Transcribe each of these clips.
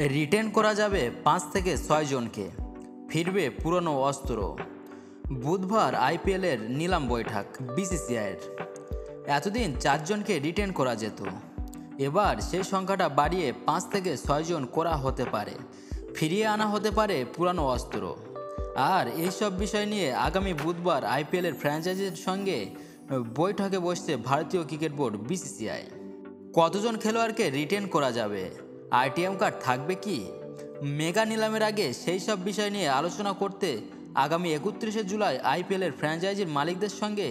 Written করা যাবে ৫ থেকে ৬ জনকে, ফিরবে পুরনো অস্ত্র। বুধবার আইপিএলের নিলাম বৈঠক বিসিসিআইয়ের। এতদিন ৪ জনকে রিটেন করা যেত, এবার সেই সংখ্যাটা বাড়িয়ে ৫ থেকে ৬ জন করা হতে পারে। ফিরিয়ে আনা হতে পারে পুরানো অস্ত্র। আর এইসব বিষয় নিয়ে আগামী বুধবার আইপিএলের ফ্র্যাঞ্চাইজির সঙ্গে বৈঠকে বসছে ভারতীয় ক্রিকেট বোর্ড বিসিসিআই। কতজন খেলোয়াড়কে রিটেন করা যাবে, আইটিএম কার্ড থাকবে কি, মেগা নিলামের আগে সেই সব বিষয় নিয়ে আলোচনা করতে আগামী ৩১শে জুলাই আইপিএলের ফ্র্যাঞ্চাইজির মালিকদের সঙ্গে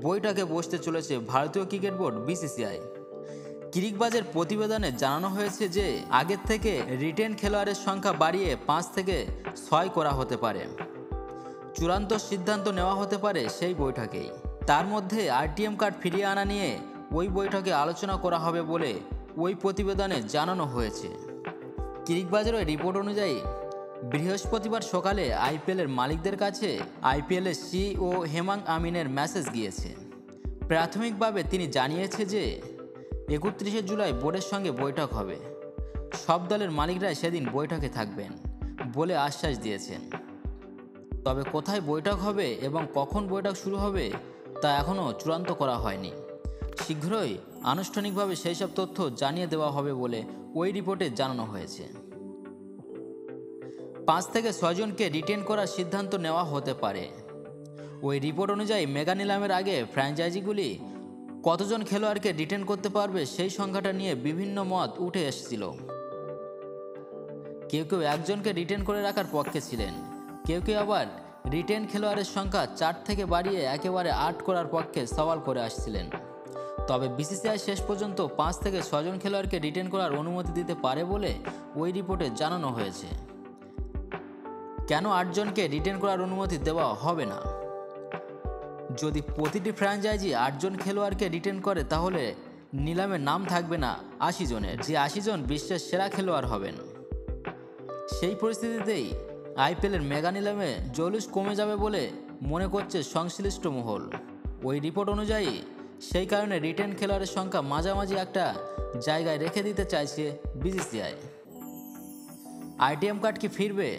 বৈঠকে বসতে চলেছে ভারতীয় ক্রিকেট বোর্ড বিসিসিআই। ক্রিকবাজের প্রতিবেদনে জানানো হয়েছে যে আগের থেকে রিটেন খেলোয়াড়ের সংখ্যা বাড়িয়ে ৫ থেকে ৬ করা হতে পারে। চূড়ান্ত সিদ্ধান্ত নেওয়া হতে পারে সেই বৈঠকেই। তার মধ্যে আরটিএম কার্ড ফিরিয়ে আনা নিয়ে ওই বৈঠকে আলোচনা করা হবে বলে ওই প্রতিবেদনে জানানো হয়েছে। ক্রিকবাজারের রিপোর্ট অনুযায়ী বৃহস্পতিবার সকালে আইপিএলের মালিকদের কাছে আইপিএলের সিইও হেমাং আমিনের মেসেজ গিয়েছে। প্রাথমিকভাবে তিনি জানিয়েছে যে ৩১শে জুলাই বোর্ডের সঙ্গে বৈঠক হবে। সব দলের মালিকরাই সেদিন বৈঠকে থাকবেন বলে আশ্বাস দিয়েছেন। তবে কোথায় বৈঠক হবে এবং কখন বৈঠক শুরু হবে তা এখনও চূড়ান্ত করা হয়নি। শীঘ্রই আনুষ্ঠানিকভাবে সেই সব তথ্য জানিয়ে দেওয়া হবে বলে ওই রিপোর্টে জানানো হয়েছে। ৫ থেকে ৬ জনকে রিটেন করার সিদ্ধান্ত নেওয়া হতে পারে। ওই রিপোর্ট অনুযায়ী মেগা নিলামের আগে ফ্র্যাঞ্চাইজিগুলি কতজন খেলোয়াড়কে রিটেন করতে পারবে সেই সংখ্যাটা নিয়ে বিভিন্ন মত উঠে এসেছিল। কেউ কেউ একজনকে রিটেন করে রাখার পক্ষে ছিলেন, কেউ কেউ আবার রিটেন খেলোয়াড়ের সংখ্যা ৪ থেকে বাড়িয়ে একেবারে ৮ করার পক্ষে সওয়াল করে আসছিলেন। তবে বিসিসিআই শেষ পর্যন্ত ৫ থেকে ৬ জন খেলোয়াড়কে রিটেন করার অনুমতি দিতে পারে বলে ওই রিপোর্টে জানানো হয়েছে। কেন ৮ জনকে রিটেন করার অনুমতি দেওয়া হবে না? যদি প্রতিটি ফ্র্যাঞ্চাইজি ৮ জন খেলোয়াড়কে রিটেন করে তাহলে নিলামে নাম থাকবে না ৮০ জনের, যে ৮০ জন বিশ্বের সেরা খেলোয়াড় হবেন। সেই পরিস্থিতিতেই আইপিএলের মেগা নিলামে জৌলুস কমে যাবে বলে মনে করছে সংশ্লিষ্ট মহল। ওই রিপোর্ট অনুযায়ী সেই কারণে রিটেন খেলোয়াড়ের সংখ্যা মাঝামাঝি একটা জায়গায় রেখে দিতে চাইছে বিসিসিআই। আইটিএম কার্ড কি ফিরবে?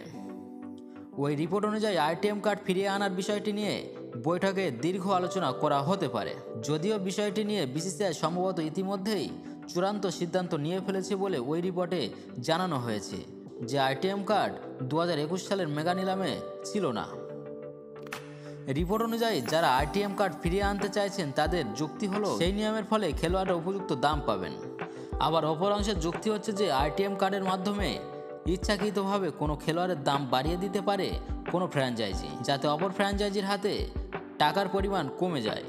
ওই রিপোর্ট অনুযায়ী আইটিএম কার্ড ফিরিয়ে আনার বিষয়টি নিয়ে বৈঠকে দীর্ঘ আলোচনা করা হতে পারে। যদিও বিষয়টি নিয়ে বিসিসিআই সম্ভবত ইতিমধ্যেই চূড়ান্ত সিদ্ধান্ত নিয়ে ফেলেছে বলে ওই রিপোর্টে জানানো হয়েছে যে আইটিএম কার্ড ২০২১ সালের মেগা নিলামে ছিল না। রিপোর্ট অনুযায়ী যারা আইটিএম কার্ড ফিরিয়ে আনতে চাইছেন তাদের যুক্তি হলো সেই নিয়মের ফলে খেলোয়াড়রা উপযুক্ত দাম পাবেন। আবার অপর অংশের যুক্তি হচ্ছে যে আইটিএম কার্ডের মাধ্যমে ইচ্ছাকৃতভাবে কোনো খেলোয়াড়ের দাম বাড়িয়ে দিতে পারে কোনো ফ্র্যাঞ্চাইজি, যাতে অপর ফ্র্যাঞ্চাইজির হাতে টাকার পরিমাণ কমে যায়।